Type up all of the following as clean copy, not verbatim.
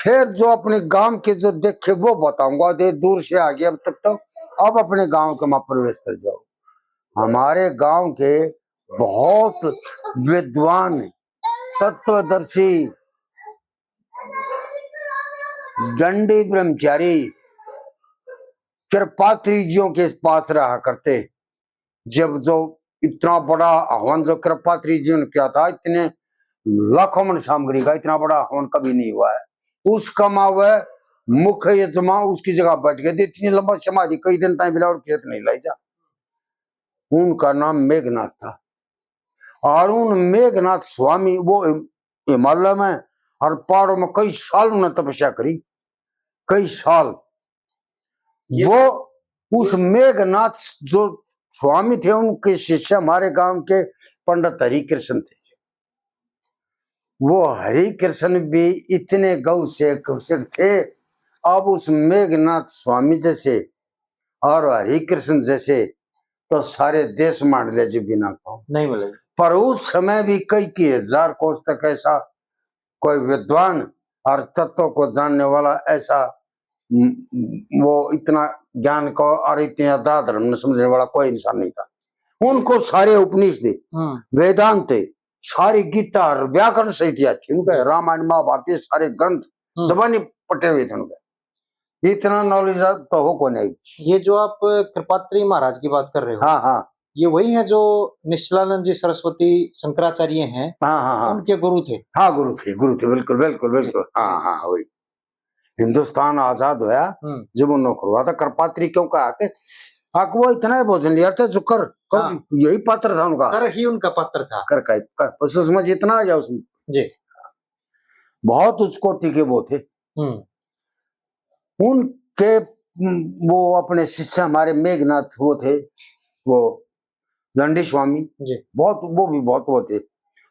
फिर जो अपने गांव के जो देखे वो बताऊंगा। दे दूर से आ गया अब तक तो, अब अपने गांव के में प्रवेश कर जाओ। हमारे गांव के बहुत विद्वान तत्वदर्शी दंडी ब्रह्मचारी कृपात्री जियों के पास रहा करते। जब जो इतना बड़ा हवन जो कृपात्री जी ने किया था, इतने लाखों मन सामग्री का इतना बड़ा हवन कभी नहीं हुआ है। उसका मावे मुख्य यजमा उसकी जगह बैठ गए थे। इतनी लंबा समाधि कई दिन तक मिला और खेत नहीं लाई जा। उनका नाम मेघनाथ था और उन मेघनाथ स्वामी वो हिमालय में और पहाड़ों में कई साल उन्होंने तपस्या करी, कई साल। वो उस मेघनाथ जो स्वामी थे उनके शिष्य हमारे गांव के पंडित हरिकृष्ण थे। वो हरिकृष्ण भी इतने गौ सेवक थे। अब उस मेघनाथ स्वामी जैसे और हरिकृष्ण जैसे तो सारे देश मान ले जी बिना कहो नहीं मिले। पर उस समय भी कई हजार कोस तक ऐसा कोई विद्वान और तत्व को जानने वाला ऐसा वो इतना ज्ञान को और इतना धर्म न समझने वाला कोई इंसान नहीं था। उनको सारे उपनिषद वेदांत सारी गीता और व्याकरण सहित थी उनके। रामायण महाभारत सारे ग्रंथ जबानी पटे हुए थे उनके। इतना नॉलेज तो हो को नहीं। ये जो आप कृपात्री महाराज की बात कर रहे हो, हाँ हाँ, ये वही है जो निश्चलानंद जी सरस्वती शंकराचार्य हैं। हाँ हाँ हाँ, उनके गुरु थे। हाँ गुरु थे बिल्कुल बिल्कुल बिल्कुल। हाँ हाँ वही। हिंदुस्तान आजाद हुआ जब वो नौकर हुआ था। कृपात्री क्यों कहा थे? वो इतना ही भोजन लिया था जो कर यही पात्र था उनका। कर ही उनका पात्र था। कर का उसमें जितना आ गया उसमें जी बहुत उच्च कोटि के वो थे। उनके वो अपने शिष्य हमारे मेघनाथ वो थे, वो दंडी स्वामी जी, बहुत वो भी बहुत वो थे।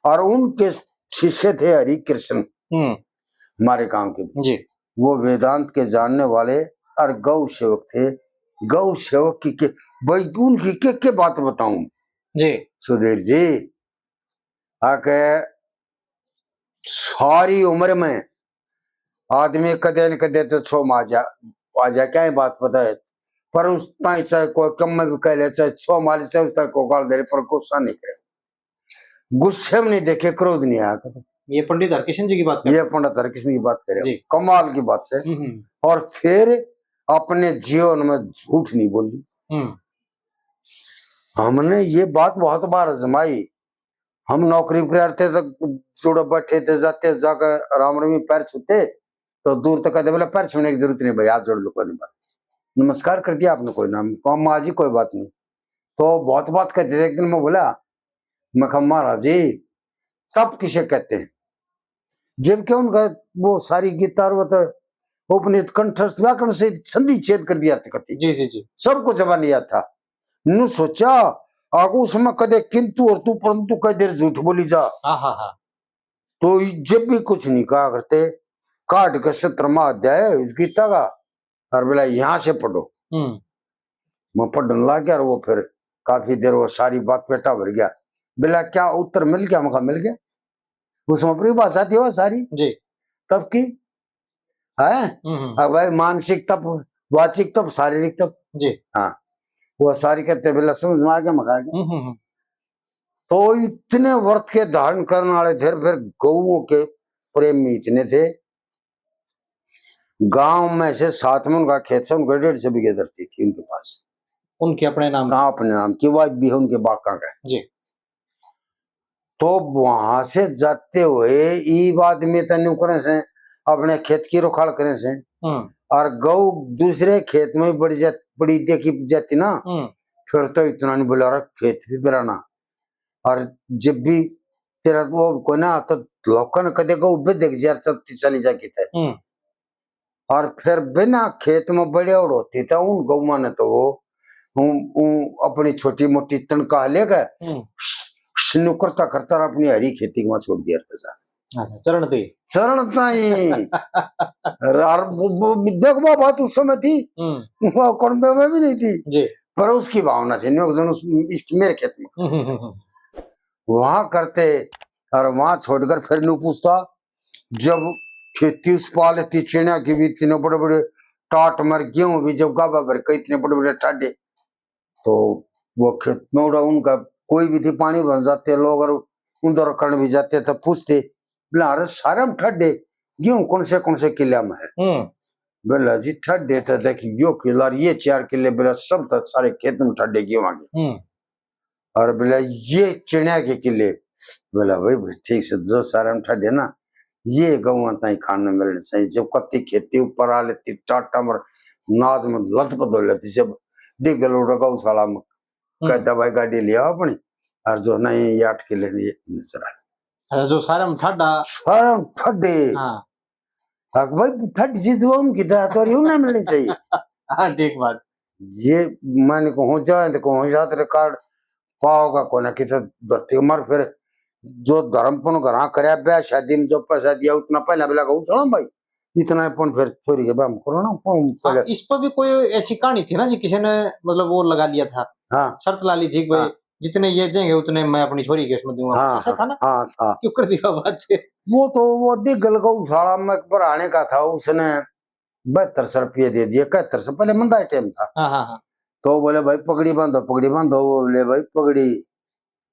और उनके शिष्य थे हरिकृष्ण हमारे गांव के जी। वो वेदांत के जानने वाले और गौ सेवक थे। गौ सेवक की के भाई उनकी के बात बताऊं जी सुधीर जी। आके सारी उम्र में आदमी कदे न कदे तो छो आ जा क्या बात पता है। पर उस चाहे कोई कम में भी कह ले चाहे छो माली से उसका को गाल दे पर गुस्सा नहीं करे, गुस्से में नहीं देखे, क्रोध नहीं आया। ये पंडित हरकिशन जी की बात कर, ये पंडित हरकिशन की बात करे कमाल की बात से। और फिर अपने जीवन में झूठ नहीं बोली। हमने ये बात बहुत बार आजमाई। हम नौकरी करते तो चूड़ो बैठे थे, जाते जाकर राम रमी पैर छूते तो दूर तक कहते बोले पैर छूने की जरूरत नहीं भाई, हाथ जोड़ लो कोई बात, नमस्कार कर दिया आपने कोई नाम कम आज ही कोई बात नहीं। तो बहुत बात कहते थे। एक दिन मैं बोला मैं कहा महाराज जी तब किसे कहते हैं जबकि उनका वो सारी गीता और वो उपनिषद कंठस्थ व्याकरण से संधि छेद कर दिया था। जी जी जी सबको जमा लिया था। नु सोचा आगू उसमें कदे किंतु और तू परंतु कई देर झूठ बोली जा। तो जब भी कुछ नहीं कहा करते काट के 17वां अध्याय इस गीता का और बोला यहाँ से पढ़ो। मैं पढ़ने लग गया और वो फिर काफी देर वो सारी बात पेटा भर गया। बोला क्या उत्तर मिल गया? मका मिल गया। उसमें परिभाषा थी वो सारी जी तब की है भाई, मानसिक तप, वाचिक तप, शारीरिक तप जी। हाँ वो सारी कहते बोला समझ में आ गया मका गया। तो इतने व्रत के धारण करने वाले थे। फिर गौओं के प्रेमी इतने थे। गांव में से साथ में उनका खेत से उनका 150 बीघे धरती थी उनके पास, उनके अपने नाम। हाँ अपने नाम की वाइफ भी है उनके बाका का जी। तो वहां से जाते हुए ई आदमी तनु करे से अपने खेत की रोखाड़ करे से और गौ दूसरे खेत में बड़ी देखी जाती ना, फिर तो इतना नहीं बुला रहा खेत भी बिराना। और जब भी तेरा वो कोई ना तो लोकन कदे गौ भी देख जार चली जाती थे। और फिर बिना खेत में बड़े और होती था उन गौमा ने तो वो अपनी छोटी मोटी तनख्वाह लेकर करता करता अपनी हरी खेती में छोड़ दिया था। चरणता ही देखो बात उस समय थी में भी नहीं थी जी। पर उसकी भावना थी मेरे खेत में वहां करते और वहां छोड़कर फिर नहीं पूछता। जब खेती उस पा लेती, चिड़िया की भी इतने बड़े बड़े टाट मर, गेहूं भी जब गाबा भर के इतने बड़े बड़े ठाडे, तो वो खेत में उड़ा उनका कोई भी थी पानी भर जाते लोग, और उधर कर्ण भी जाते तो पूछते बोला अरे सारे में ठड्डे गेहूं कौन से किले में है। बोला जी ठड्डे तो देखिए यो किला और ये 4 किले, बोला सब तो सारे खेत में ठड्डे गेहूं आगे, और बोला ये चिड़िया के किले। बोला भाई ठीक से जो सारे में ठड्डे ना ये गऊ ताई खाने मिलने चाहिए, जब कत्ती खेती ऊपर आ लेती टाटा मर नाज में लत बदल लेती, जब डिगल उड़ गौशाला में कहता भाई गाड़ी लिया अपनी, और जो नहीं ये 8 किले नहीं नजर आए जो सारा में ठाडा सारा ठड्डे। हाँ भाई ठंड चीज वो उनकी तो यूं ना मिलनी चाहिए। हाँ ठीक बात। ये मैंने को हो जाए तो को हो जाते रिकॉर्ड पाओगा कोने की तो धरती उमर, फिर जो धर्मपुन घरा करया ब्याह शादी में जो पैसा दिया उतना पहले बोला कहूँ चलो भाई इतना अपन फिर छोरी के बाम करो ना पहले। इस पर भी कोई ऐसी कहानी थी ना जी, किसी ने मतलब वो लगा लिया था, हाँ शर्त ला ली थी कि भाई जितने ये देंगे उतने मैं अपनी छोरी के इसमें दूंगा, हाँ ऐसा था ना? हाँ हाँ क्यों कर दिया बात से? वो तो वो डिगल गौशाला में बढ़ाने का था, उसने 7200 रुपये दे दिए, 71 से पहले मंदा टाइम था। हाँ तो बोले भाई पगड़ी बांधो वो बोले भाई पगड़ी,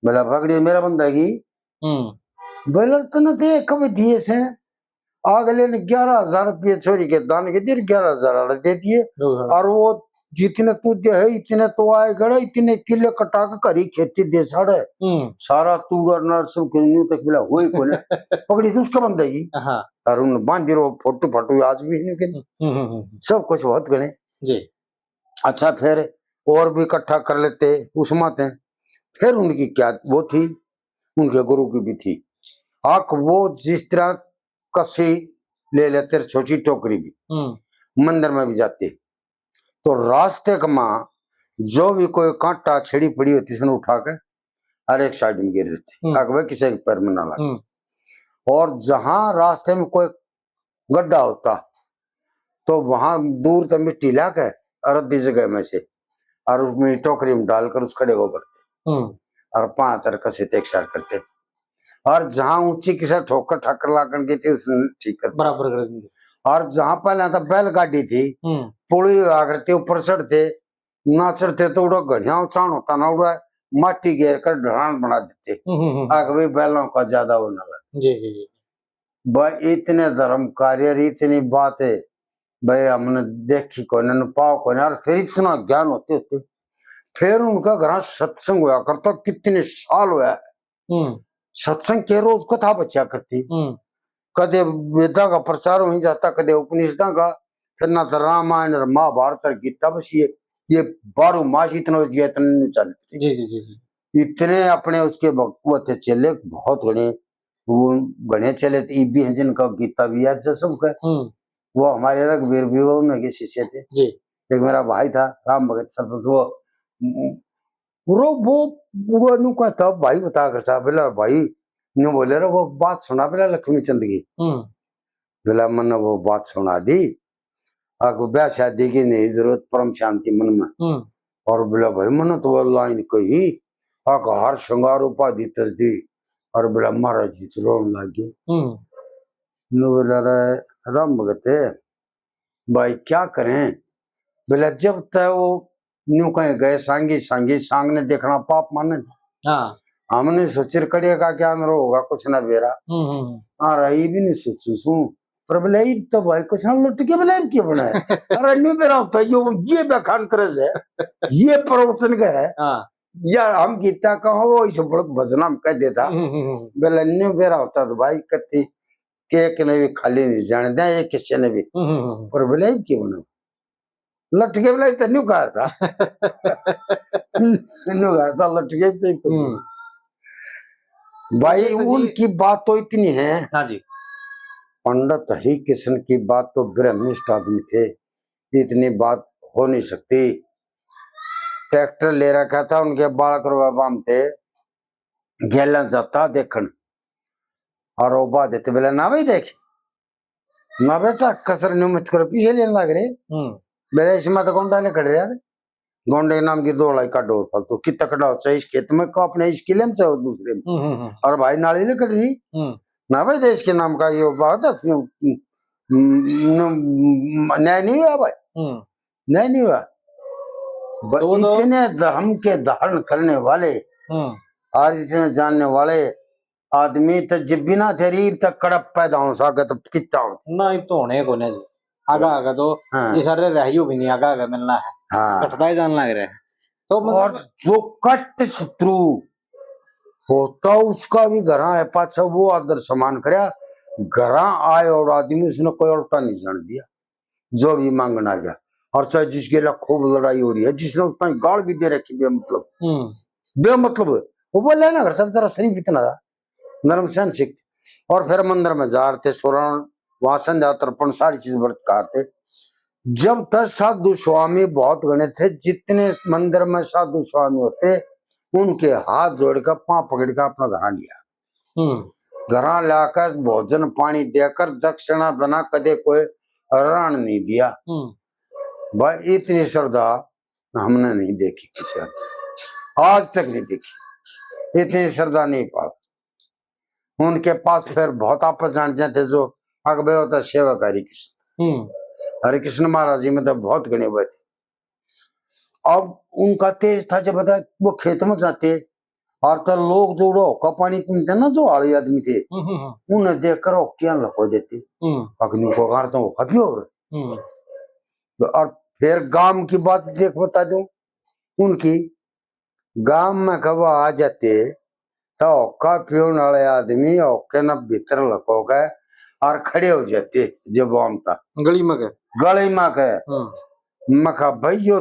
बोला पगड़ी मेरा बंदा की, बोला तने दे कब दिए से, अगले ने 11,000 रुपये छोरी के दान के दिए, 11,000 दे दिए, और वो जितने तू दे है इतने तो आए गड़े, इतने किले कटा के करी खेती दे साड़े सारा तूड़ा नरसों के न्यू तक मिला हुई को ने पकड़ी तो उसका बंदा की, और उन बांधी रो फोटो फाटू आज भी नहीं के सब कुछ बहुत गणे जी। अच्छा फिर और भी इकट्ठा कर लेते उस माते, फिर उनकी क्या वो थी, उनके गुरु की भी थी आख, वो जिस तरह कसी ले लेते छोटी टोकरी भी, मंदिर में भी जाते तो रास्ते का माँ जो भी कोई कांटा छड़ी पड़ी होती है उठा के हर एक साइड में गिर देते ताकि किसी के पैर में ना लगे, और जहां रास्ते में कोई गड्ढा होता तो वहां दूर तक मिट्टी लाके अरद्दी जगह में से और उसमें टोकरी में डालकर उस खड़े को करते और 5 तरह से एक सार करते, और जहां ऊंची किसी ठोकर ठाकर लागन की थी उसने ठीक कर बराबर कर देंगे, और जहां पहले तो बैलगाड़ी थी पुड़ी आगरते ऊपर चढ़ते ना चढ़ते तो उड़ा घड़िया उचाण होता ना उड़ा माटी घेर कर ढलान बना देते आगे भाई बैलों का ज्यादा वो ना लगे। जी जी जी भाई इतने धर्म कार्य इतनी बात है भाई हमने देखी को पाओ को और फिर इतना ज्ञान होते होते फिर उनका घर सत्संग हुआ करता, कितने साल हुआ सत्संग के रोज कथा बच्चा करती, कदे वेदा का प्रचार हो जाता, कदे उपनिषदा का, फिर ना तो रामायण और महाभारत और गीता, बस ये 12 मास इतना चलते जी जी जी जी इतने अपने उसके भगवत चले बहुत घने वो घने चले थे भी हैं जिनका गीता भी याद से सब का, वो हमारे रघुवीर भी वो उनके शिष्य थे जी। एक मेरा भाई था राम भगत सरपंच, वो नु का था भाई बता करता, बोला भाई ने बोले रे वो बात सुना, बोला लक्ष्मी चंद की, बोला मन वो बात सुना दी आपको ब्याह शादी की नहीं जरूरत, परम शांति मन में, और बोला भाई मन तो वो लाइन कही हार श्रृंगार उपाधि तस्दी, और बोला महाराज जी तो रोन लागे, बोला राम भगत भाई क्या करें, बोला जब तक वो न्यू कहीं गए सांगी सांग ने देखना पाप माने, हमने सोचर कड़िएगा क्या न होगा कुछ ना बेरा हाँ रही भी नहीं सोचू सू, पर बोले तो भाई कुछ ना लुट के बोले क्यों बनाए अरे नहीं मेरा होता ये व्याख्यान करे है ये प्रवचन का है या हम गीता कहो वो इस बड़ा भजन हम कह देता, बोले नहीं मेरा होता तो भाई कत्ती के ने भी खाली नहीं जाने दे ये किसी ने भी, पर बोले क्यों बना लटके बोला तो न्यू कहा था न्यू कहा था लटके भाई उनकी बात तो इतनी है। हाँ जी। पंडित हरि कृष्ण की बात तो ब्रह्मनिष्ठ आदमी थे, इतनी बात हो नहीं सकती। ट्रैक्टर ले रखा था उनके बालक बाम थे गेला जाता देखन और वो बात देते बोले ना भाई देख ना बेटा कसर नियमित करो पीछे लेने लग रहे मेरे इसमें तो गोंडा ने खड़े यार गोंडे नाम की 2 लाई का डोर फालतू कितना कटा इस खेत में को अपने इस किले में से दूसरे में और भाई नाली ले कट रही ना भाई देश के नाम का ये बात है न्याय नहीं हुआ भाई, न्याय नहीं हुआ। तो इतने धर्म के धारण करने वाले, आज इतने जानने वाले आदमी तो जब बिना शरीर तक कड़प पैदा हो सके तो कितना हो ना तो होने को नहीं आगा आगा तो ये सारे रहियो भी नहीं आगा आगा मिलना है। हाँ। कटता जान लग रहा है तो और जो कट शत्रु होता उसका भी घरा है पाछा वो आदर सम्मान करया, घरा आए और आदमी उसने कोई उल्टा नहीं जान दिया जो भी मांगना गया। और चाहे जिसके लिए खूब लड़ाई हो रही है, जिसने उसका गाड़ भी दे रखी बेमतलब वो बोले ना घर सब जरा शरीफ इतना था नरम सन सिख। और फिर मंदिर में जा रहे थे सोरण वहां संध्या तर्पण सारी चीज व्रतकार थे। जब तक साधु स्वामी बहुत गणे थे, जितने मंदिर में साधु स्वामी होते उनके हाथ जोड़कर पांव पकड़कर अपना घर लिया, घर लाकर भोजन पानी देकर दक्षिणा बना, कदे कोई रण नहीं दिया। भाई इतनी श्रद्धा हमने नहीं देखी किसी आज तक नहीं देखी, इतनी श्रद्धा नहीं पा। उनके पास फिर बहुत आपस जान जाते जो अकबे होता सेवक हरि कृष्ण महाराज जी में तो बहुत गणे हुए थे। अब उनका तेज था जब बता वो खेत में जाते और तो लोग जो का पानी पीते ना जो आले आदमी थे उन्हें देखकर ओक्टियां लको देते अग्नि को गार तो खपियो। और फिर गांव की बात देख बता दूं उनकी, गांव में कब आ जाते तो ओका पियोन वाले आदमी ओके न भीतर लको गए और खड़े हो जाते जब आम था गली में गले में के मखा भाई जो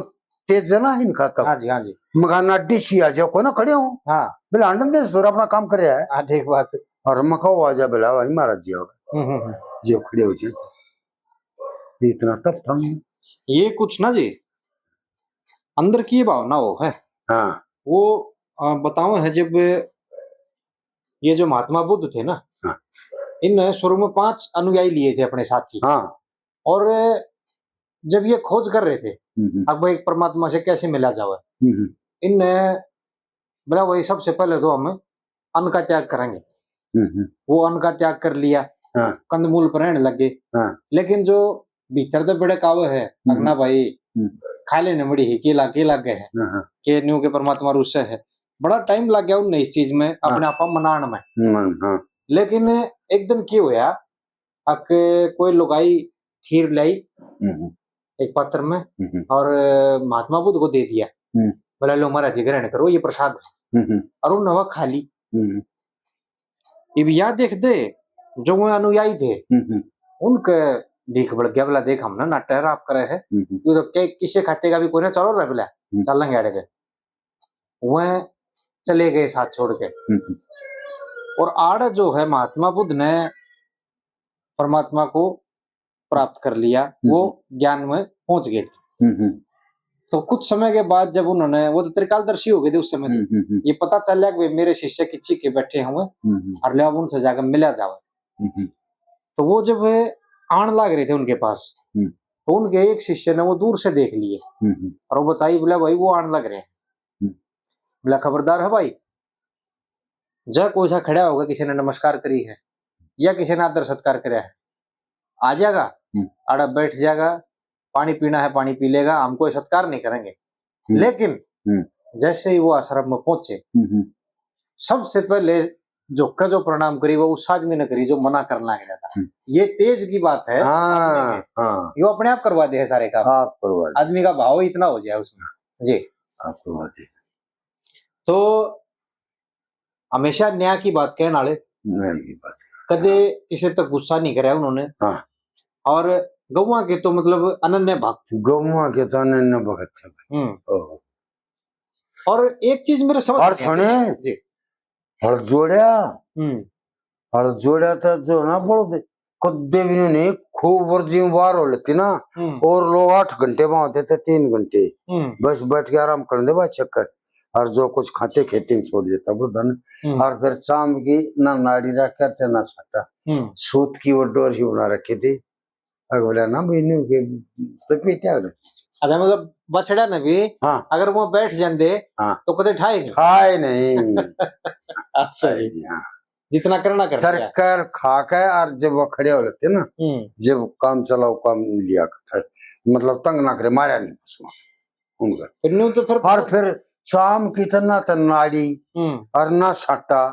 तेज जना ही नहीं खाता। हाँ जी मखा नाडी सिया जो को ना खड़े हो हाँ बोले आनंद दे सोरा अपना काम कर रहा है। हाँ ठीक बात। और मखा आ जा बोला भाई महाराज जी होगा जो खड़े हो जाए इतना तब था ये कुछ ना जी अंदर की भावना वो है। हाँ वो बताओ है जब ये जो महात्मा बुद्ध थे ना, हाँ। इन शुरू में 5 अनुयायी लिए थे अपने साथी। हाँ। और जब ये खोज कर रहे थे अब एक परमात्मा से कैसे मिला जाए, इन बोला वही सबसे पहले तो हम अन्न का त्याग करेंगे। वो अन्न का त्याग कर लिया, हाँ। कंदमूल पर रहने लगे। हाँ। लेकिन जो भीतर तो बड़े कावे है अगना भाई खा लेने बड़ी ही के लग गए हैं के न्यू के परमात्मा रूस है। बड़ा टाइम लग गया उन्हें इस चीज में अपने आप मनाने में। लेकिन एक दिन क्या हुआ कोई लुगाई खीर लाई एक पात्र में और महात्मा बुद्ध को दे दिया, बोला लो महाराज जी ग्रहण करो ये प्रसाद और उन्होंने वह खा ली। अब याद देख दे जो वो अनुयायी थे उनके भीख बढ़ गया, बोला देख हम ना नाट्य आप करे है तो किसे खाते का भी कोई ना चलो रहा बोला चल लेंगे आड़े वह चले गए साथ छोड़ के। और आड़ जो है महात्मा बुद्ध ने परमात्मा को प्राप्त कर लिया, वो ज्ञान में पहुंच गए थे। तो कुछ समय के बाद जब उन्होंने वो तो त्रिकालदर्शी हो गए थे उस समय ये पता चल गया कि मेरे शिष्य किच्ची के बैठे हुए और ले उनसे जाकर मिला जाओ। तो वो जब आण लाग रहे थे उनके पास तो उनके एक शिष्य ने वो दूर से देख लिए और वो बताई बोला भाई वो आण लग रहे हैं। बोला खबरदार है भाई, जब कोई सा खड़ा होगा किसी ने नमस्कार करी है या किसी ने आदर सत्कार करा है आ जाएगा आड़ा बैठ जाएगा, पानी पीना है पानी पी लेगा, हम कोई सत्कार नहीं करेंगे। लेकिन जैसे ही वो आश्रम में पहुंचे सबसे पहले जो प्रणाम करी वो उस आदमी ने करी जो मना करना है था। ये तेज की बात है। ये अपने आप करवा दे है सारे काम, आदमी का भाव इतना हो जाए उसमें जी आप करवा दे। तो हमेशा न्याय की बात कहने वाले कदे किसी तक गुस्सा नहीं कराया उन्होंने। और गौवा के तो मतलब अनन्य भक्त, गौवा के तो अनन्य भक्त है। और एक चीज मेरे समझ और सुने जी हल जोड़ा था जो ना बोलो कदे भी नहीं खूब वर्जी बार हो लेती ना और लोग 8 घंटे वहां होते थे 3 घंटे बस बैठ के आराम कर दे चक्कर और जो कुछ खाते खेती में छोड़ देता वो धन। और फिर शाम की ना नाड़ी रख करते ना छाटा सूत की वो डोर ही बना रखी थी बोला ना भाई के क्या अच्छा मतलब बछड़ा ने भी अगर वो बैठ जाते तो कदे ठाए नहीं अच्छा जी जितना करना कर दिया। सरकार खा के और जब वो खड़े हो लेते ना, जब काम चलाओ काम लिया करता है, मतलब तंग ना करे, मारा नहीं पशुआ उनका। फिर न्यू तो और फिर चाम कितना तो नाड़ी और ना साटा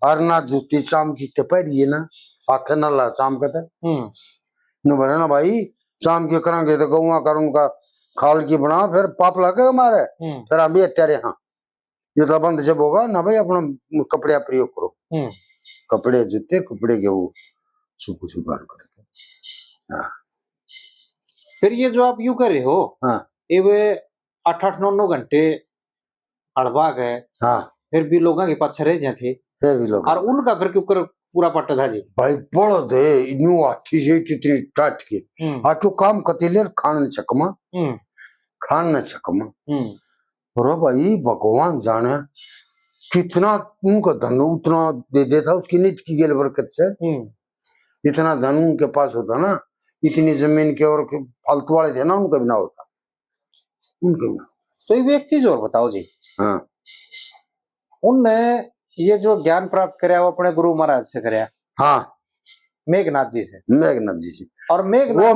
और ना जूती, चाम की पैरिए ना हाथ न ला चाम का न बने ना भाई, चाम की करेंगे तो गौवा कर उनका खाल की बना, फिर पाप लगे हमारे, फिर हम भी अत्यारे। हाँ ये तो बंद जब होगा ना भाई, अपना कपड़े प्रयोग करो, कपड़े जूते कपड़े के वो सुख सुधार करके। हाँ फिर ये जो आप यूं करे हो, हाँ ये वे 8-8 9-9 घंटे हड़बा गए, हाँ फिर भी लोगों के पास रह जाते, फिर भी लोग और उनका फिर क्यों कर पूरा पट्टा था जी भाई बड़ो दे न्यू हाथी से कितनी टाट के आटो काम कतीले खान न चकमा, खान न चकमा। अरे भाई भगवान जाने कितना उनका धन उतना दे देता, उसकी नीति की गेल बरकत से इतना धन उनके पास होता ना, इतनी जमीन के और फालतू वाले थे ना, उनका भी ना होता, उनके भी ना। तो ये एक चीज और बताओ जी, हाँ उनने ये जो ज्ञान प्राप्त कराया वो अपने गुरु महाराज से कराया, हाँ मेघनाथ जी से, मेघनाथ जी से। और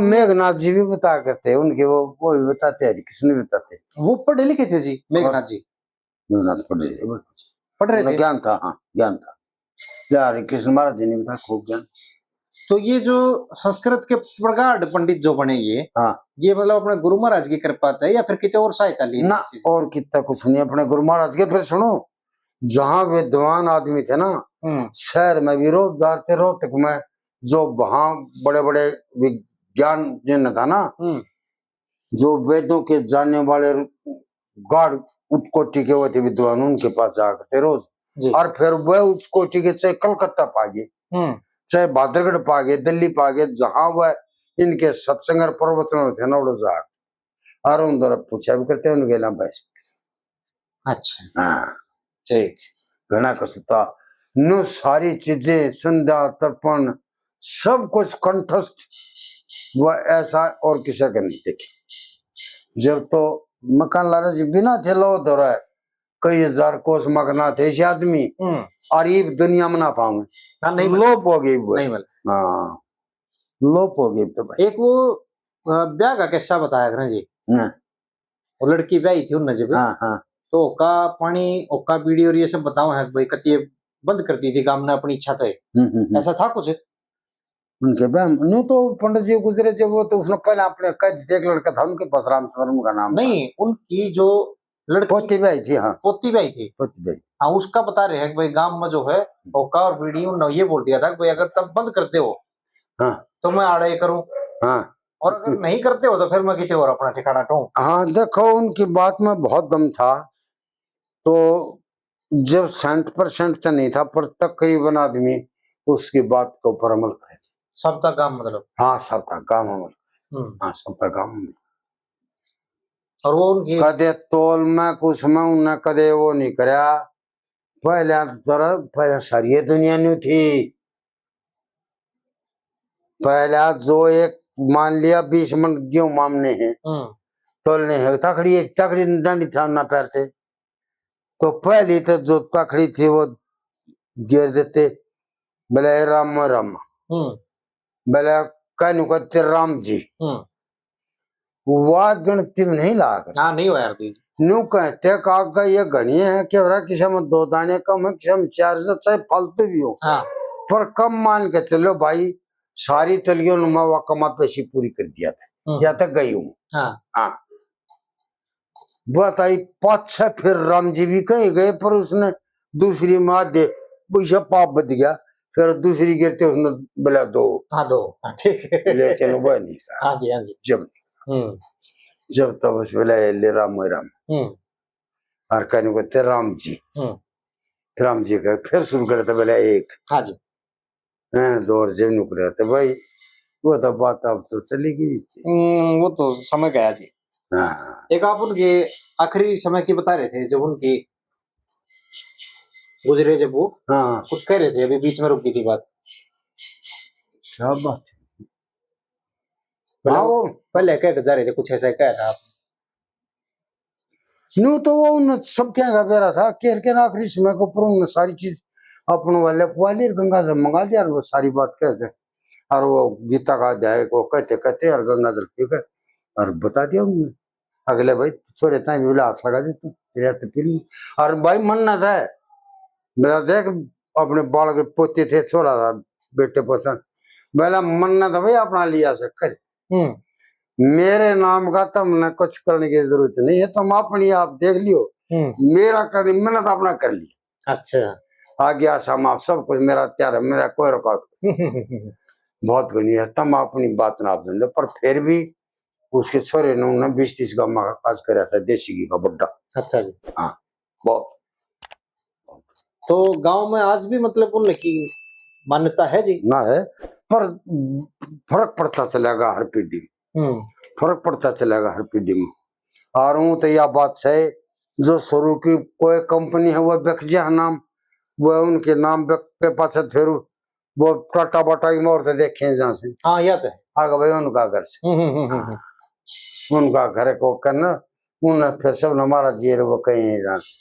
मेघनाथ जी भी बता करते उनके, वो भी बताते हैं, कृष्ण भी बताते। वो पढ़े लिखे थे जी मेघनाथ जी? मेघनाथ पढ़ रहे थे, ज्ञान था, हाँ ज्ञान था, हरे कृष्ण महाराज जी ने भी था खूब ज्ञान। तो ये जो संस्कृत के प्रगाढ़ पंडित जो बने हाँ ये मतलब अपने गुरु महाराज की कृपा है या फिर किसी और सहायता ली ना? और कितना कुछ नहीं, अपने गुरु महाराज के। फिर सुनो, जहाँ विद्वान आदमी थे ना शहर में भी, रोजगार थे रोहतक में, जो वहां बड़े बड़े विज्ञान जिन था ना, जो वेदों के जानने वाले गाढ़ उत्कोटि के होते विद्वान, उनके पास जाकर थे रोज। और फिर वह उस कोटि के चाहे कलकत्ता पा गए, चाहे भादरगढ़ पा गए, दिल्ली पा गए, जहां वह इनके सत्संग और प्रवचन होते ना, उड़ो जा और उन द्वारा पूछा भी करते उनके नाम पैसे। अच्छा हाँ ठीक, घना कसुता नो सारी चीजें संध्या तर्पण सब कुछ कंठस्थ, वह ऐसा और किसी का नहीं देखे। जब तो मकान लाला जी बिना थे लो दो रहा है, कई हजार कोस मगना थे ऐसे आदमी, और ये दुनिया में ना पाऊंगे, लोप हो गई वो। हाँ लोप हो गई। तो भाई एक वो ब्याह का किस्सा बताया करें जी, वो लड़की ब्याही थी उन जब, तो ओका पानी ओका बीड़ी और ये सब बताओ है भाई, कती बंद करती थी काम ने अपनी इच्छा थे, ऐसा था कुछ उनके नहीं? तो पंडित जी गुजरे जब वो, तो उसने पहले अपने एक लड़का था उनके पास, रामचंद्र का नाम नहीं, उनकी जो लड़की पोती ब्याही थी, हाँ पोती ब्याही थी, पोती ब्याही, हाँ उसका बता रहे हैं कि भाई गांव में जो है ओका और बीड़ी उन्होंने ये बोल दिया था कि भाई अगर तब बंद करते हो हाँ तो मैं आड़े करूं, हाँ और अगर नहीं करते हो तो फिर मैं किसी और अपना ठिकाना ढूंढ। हाँ देखो उनकी बात में बहुत दम था, तो जब 60% तो नहीं था, पर तकरीबन आदमी उसकी बात के ऊपर अमल करे, सबका काम मतलब, हाँ सबका काम अमल, हाँ सबका काम अमल। और वो उनकी कदे तोल में कुछ में उन्हें कदे वो नहीं करया, पहले सारी दुनिया नहीं थी, पहला जो एक मान लिया 20 मन गेहूं मामने हैं, तोलने है, तकड़ी तकड़ी डंडी था ना पैर थे, तो पहली तो जो तकड़ी थी वो गिर देते, बोले राम राम, बोले कहनु कहते राम जी, वह गिनती में नहीं लाग, हाँ नहीं हुआ यार न्यू कहते का ये घनी है कि किसी में 2 दाने कम है, किसी में 4, चाहे फालतू भी हो, पर कम मान के चलो भाई, सारी तलियों में वह कमा पेशी पूरी कर दिया था, या तक गई हूँ। हाँ बताई 5-6 फिर राम जी भी कहीं गए, पर उसने दूसरी माँ दे पैसा पाप बच गया, फिर दूसरी गिरते उसने बोला 2, ठीक है, लेकिन वह नहीं कहा। हाँ जी हाँ जी, जब तब उस बोला ले राम और कहने को ते राम जी का फिर शुरू करते बोला 1, हाँ जी 2 और जब नुक रहे थे भाई, वो तो बात अब तो चली गई, वो तो समय गया जी। हाँ एक आप उनके आखिरी समय की बता रहे थे, जब उनकी गुजरे, जब वो हाँ कुछ कह रहे थे, अभी बीच में रुक गई थी बात, क्या बात हाँ वो पहले कह जा रहे थे, कुछ ऐसा कहा था आप न्यू, तो वो उन सब क्या बेरा था के आखिरी समय को पर सारी चीज अपन वाले पुआली और गंगा जल मंगा दिया और वो सारी बात कह के और वो गीता का अध्याय को कहते कहते और गंगा जल पी कर और बता दिया उन्होंने। अगले भाई छोरे ताई बोला हाथ लगा दी तू तो पी ली। और भाई मन्नत है मेरा देख अपने बाल के पोते थे छोरा था बेटे पोता बोला मन्नत है भाई अपना लिया से कर मेरे नाम का तुमने कुछ करने की जरूरत नहीं है तुम अपनी आप देख लियो मेरा करनी मेहनत अपना कर लिया। अच्छा आगे आसाम आप सब कुछ मेरा प्यार है मेरा कोई रुकावट बहुत बनी है तुम अपनी बात ना आप लो पर फिर भी उसके छोरे ने उन्हें 20-30 गाँव का काज कराया था देसी घी का बड्डा। अच्छा जी हाँ बहुत। तो गांव में आज भी मतलब उनकी मान्यता है जी ना है पर फर्क पड़ता चलेगा हर पीढ़ी में फर्क पड़ता चलेगा हर पीढ़ी में। और हूँ तो यह बात है जो शुरू की कोई कंपनी है वो बिक जाए नाम वो उनके नाम के पास फिर वो टाटा बाटा की मोहर देखे जहाँ से हाँ याद है आगे भाई उनका घर से उनका घर को करना उन्हें फिर सब हमारा जीर वो कहीं है जहाँ से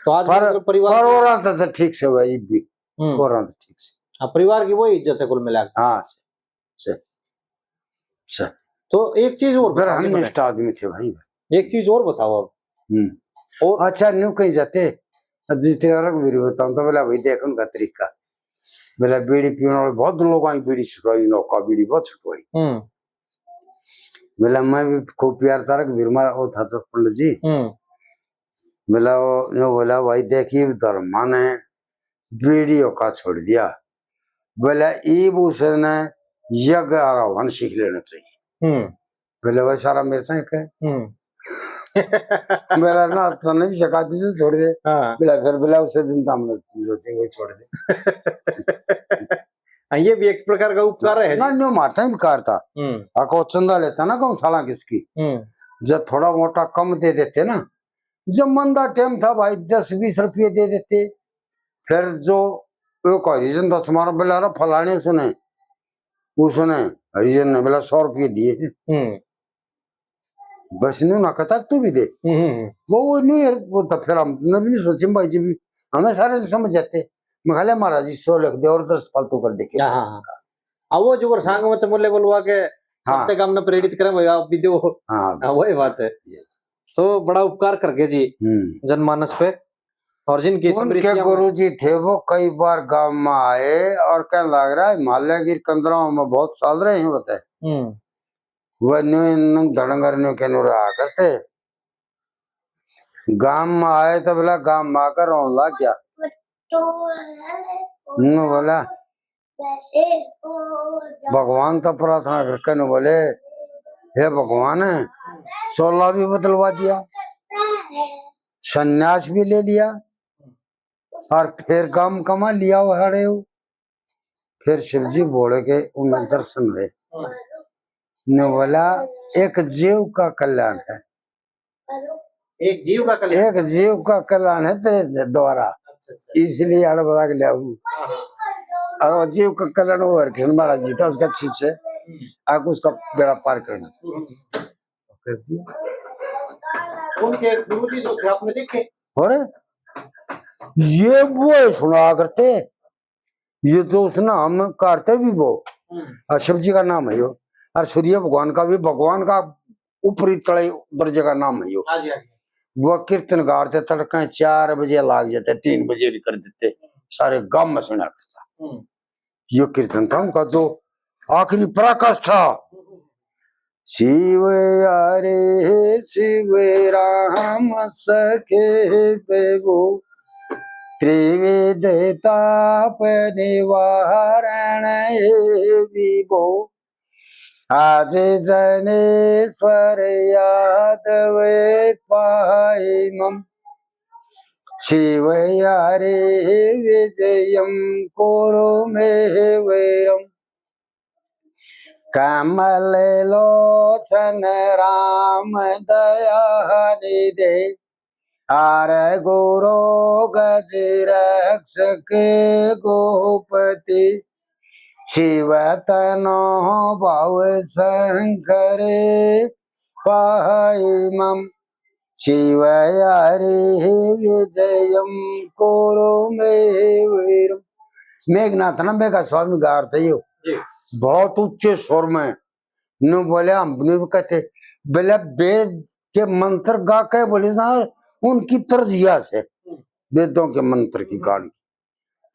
तो आज पर मतलब परिवार और रहा था ठीक से भाई भी और रहा था ठीक से। हाँ परिवार की वही इज्जत है कुल मिलाकर। हाँ से तो एक चीज और फिर हम निष्ठ आदमी थे भाई एक चीज और बताओ अब और अच्छा न्यू कहीं जाते जीते रघुवीर बताऊं तो बोला भाई देख उनका तरीका बोला बीड़ी पीने वाले बहुत लोग आई बीड़ी छुटवाई नौका बीड़ी बहुत छुटवाई बोला मैं भी खूब प्यार था रघुवीर मारा वो था तो पंडित जी बोला वो बोला भाई देखिए धर्मा ने बीड़ी का छोड़ दिया बोला ईब उसने यज्ञ आरोहण सीख लेना चाहिए बोले वह सारा मेरे साथ है मेरा ना तो नहीं सिखा दी तो छोड़ दे बोला फिर बोला उसे दिन तो हमने वही छोड़ दे ये भी एक प्रकार का उपकार है ना न्यू मारता ही उपकार था आको चंदा लेता ना गौशाला किसकी जब थोड़ा मोटा कम दे देते ना जब मंदा टाइम था भाई 10-20 रुपये दे देते फिर जो एक हरिजन 10 मारा बोला रहा फलाने सुने उसने हरिजन ने बोला 100 रुपये दिए बस नहीं ना कहता तू भी दे वो नहीं वो तो फिर हम भी नहीं सोचे भाई जी भी हमें सारे समझ जाते मैं महाराज जी 100 लिख दे और 10 फालतू कर दे वो जो सांग में बोले बोलवा के सत्य काम ने प्रेरित करे भाई आप भी दो वही बात है तो बड़ा उपकार करके जी जनमानस पे और जिनकी उनके गुरु जी थे वो कई बार गांव में आए और कहने लग रहा है हिमालय गिर कंदराओं में बहुत साल रहे हैं बताए वह धड़ंगर के रहा करते गांव में आए तो बोला गांव में आकर रोन लग गया बोला भगवान तो प्रार्थना करके बोले हे भगवान 16 भी बदलवा दिया सन्यास भी ले लिया और फिर काम कमा लिया वो हड़े हो फिर शिव जी बोले के उन्हें दर्शन हुए ने बोला एक जीव का कल्याण है एक जीव का कल्याण है तेरे द्वारा इसलिए आड़ बता के लिया और जीव का कल्याण वो महाराज जी था उसका ठीक से आगे उसका बेड़ा पार करना कर दिया। उनके गुरुजी जो थे आपने देखे और ये वो सुना करते ये जो उसने हम करते भी वो और शिव जी का नाम है यो और सूर्य भगवान का भी भगवान का ऊपरी तले दर्जे का नाम है यो वो कीर्तन गाते तड़के 4 बजे लाग जाते 3 बजे भी कर देते सारे गांव में सुना करता यो कीर्तन था उनका जो आखिरी पराकाष्ठा शिव हरे शिव राम सखे बेगो त्रिविध ताप निवारण विभो आज जनेश्वर यादव पाई मम शिव हरे विजयम कुरु मे वैरम कमल लोचन राम दया निधे आर गुरु गज रक्षक गोपति शिव तनो भाव शंकर पाई मम शिवयारे विजयम कोरो मे वीरम। मेघनाथ ना मेघा स्वामी गा रहे यो बहुत उच्च स्वर में नु बोले हम भी कहते बोले वेद के मंत्र गा के बोले ना उनकी तरजिया से वेदों के मंत्र की गाड़ी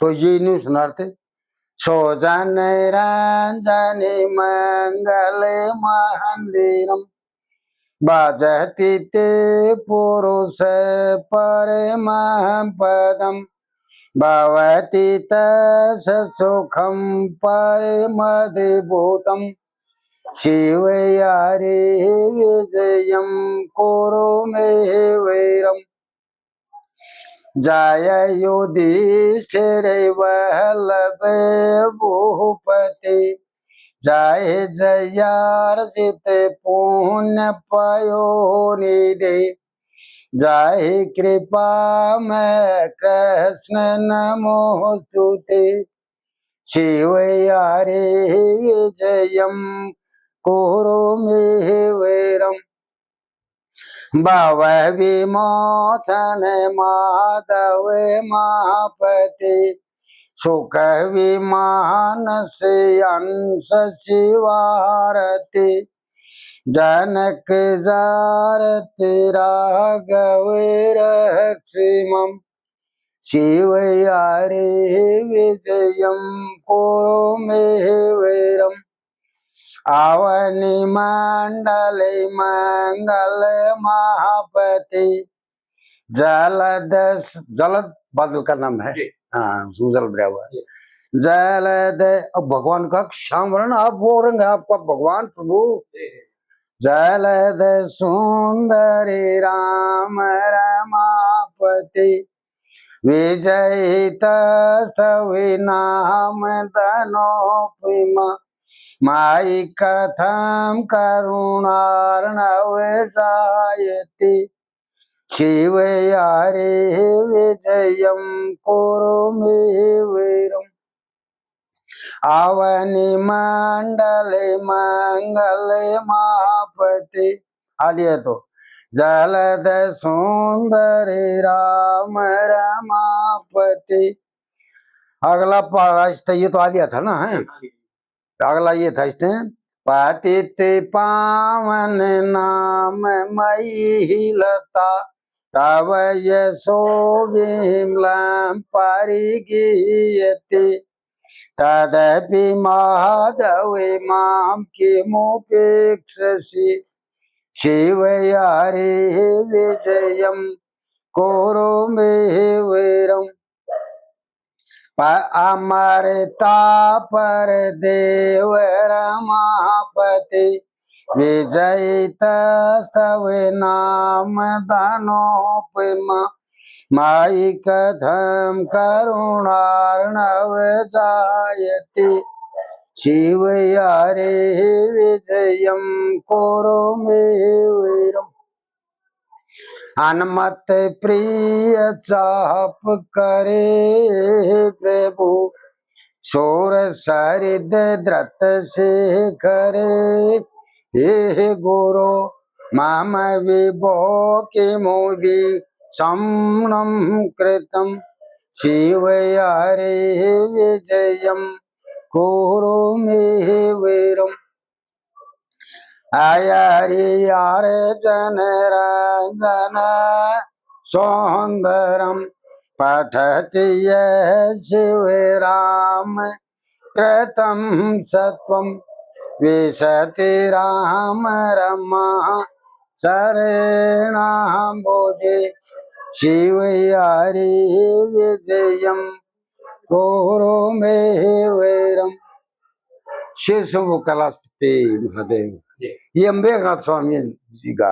तो ये नहीं सुनाते सो जन रंजन मंगल मंदिरम बाजती ते पुरुष परम पदम भवति तस् सुखम परमद्भुतम शिवयारे विजयम कुरु मे वैरम। जय युधिष्ठिर वल्लभ भूपते जय जयार्जित पुण्य पयोनिधे जय कृपा में कृष्ण नमोस्तुते शिवयारे विजयम कुरु मे वैरम। भव विमोचन माधव महापते सुख विमान से अंश शिवारती जनक जारति राघव रक्षिमं शिवयारे विजयम कुरु मे वैरम। आवनि मंडल मंगल महापति जलद जलद बादल का नाम है हाँ जल भरा हुआ जलद अब भगवान का श्याम वर्ण आप वो रंग है आपका भगवान प्रभु जलद सुंदरी राम रमापति विजयित स्तवि नाम धनोपिमा माई कथम करुणार्णव जायति शिवयारे विजयम कुरु मे वैरम। आवनि मंडल मंगल महापति आलिए तो जलद सुंदर राम रमापति। अगला पारा ये तो आलिया था ना है अगला ये था इसने पतित पावन नाम मयी लता तव यशो विमलम परिगीयते तदपि माधव मां किमुपेक्षसि शिवयारे विजयम कुरु मे वैरम। अमरता पर देव रमापति विजयित स्तव नाम धनोपमा माई कथम करुणार्णव जायति शिवयारे विजयम कुरु मे वैरम। अनुमत प्रिय चाप करे प्रभु शोर सरिद द्रत से करे हे गुरु मम विभो किमुदि सम्मं कृतं शिवयारे विजयम कुरु मे वैरम। आयरियार जन रंजन सौंदरम पठति यः शिव राम कृतं सत्वं विशति राम रमा शरणाम्बुजे शिवयारे विजयम कुरु मे वैरम। शिव शंभु कैलाशपति महादेव ये मेघनाथ स्वामी जी का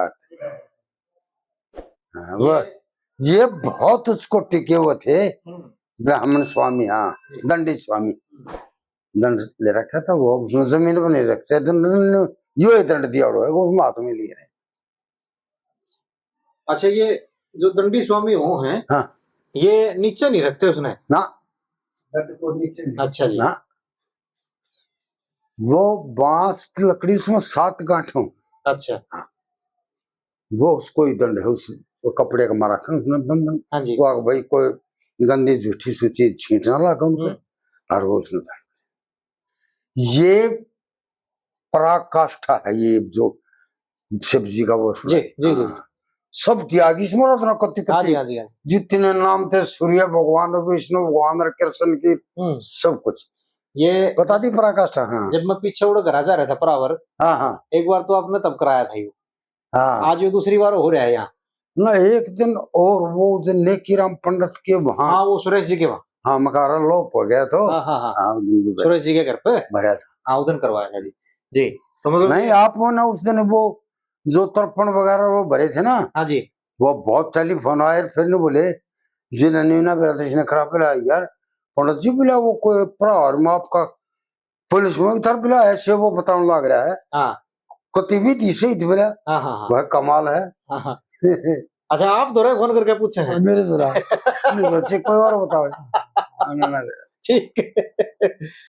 ये बहुत उसको टिके हुए थे ब्राह्मण स्वामी हाँ दंडी स्वामी दंड ले रखा था वो उसने जमीन पर नहीं रखते यो ही दंड दिया हुआ है वो हाथ में लिए रहे। अच्छा ये जो दंडी स्वामी हो हैं हाँ ये नीचे नहीं रखते उसने ना दंड को नीचे अच्छा जी ना वो बांस की लकड़ी उसमें 7 गांठ हो अच्छा वो उसको ही दंड है, उस वो कपड़े का मारा था उसने बंधन। हाँ जी। वो आगे भाई कोई गंदी झूठी सी चीज छींटना लगा उन पे, हम्म। और वो उसने दंड। ये पराकाष्ठा है, ये जो शिव जी का वो जी जी जी। हाँ। सब किया कि इसमें रत्न कति हाँ जी कति हाँ जी हाँ जी। जितने नाम थे, सूर्य भगवान, विष्णु भगवान और कृष्ण की, सब कुछ ये बता दी पराकाष्ठा। हाँ जब मैं पीछे उड़ घर जा रहा था परावर, हाँ हाँ एक बार तो आपने तब कराया था ये, हाँ। आज ये दूसरी बार हो रहा है यहाँ। ना एक दिन और वो दिन नेकीराम पंडित के वहाँ, हाँ वो सुरेश जी के वहाँ। हाँ मकारा लोप हो गया तो हाँ हाँ हाँ हाँ उस दिन भी सुरेश जी के घर पे भरा था। हाँ उस दिन करवाया था जी। जी तो मतलब नहीं आप वो ना उस दिन वो जो तर्पण वगैरह वो भरे थे ना, हाँ जी वो बहुत टेलीफोन आए, फिर ने बोले जिन्होंने ना मेरा तो इसने खराब पिला यार पंडित जी, बोला वो कोई प्रहर में आपका पुलिस में उतर पिला ऐसे वो बताने लग रहा है, हाँ कति भी थी सही थी बोला, हाँ हाँ हाँ वह कमाल है। हाँ हाँ। अच्छा आप दोरे फोन करके पूछे हैं? मेरे जरा बच्चे कोई और बताओ। ठीक है।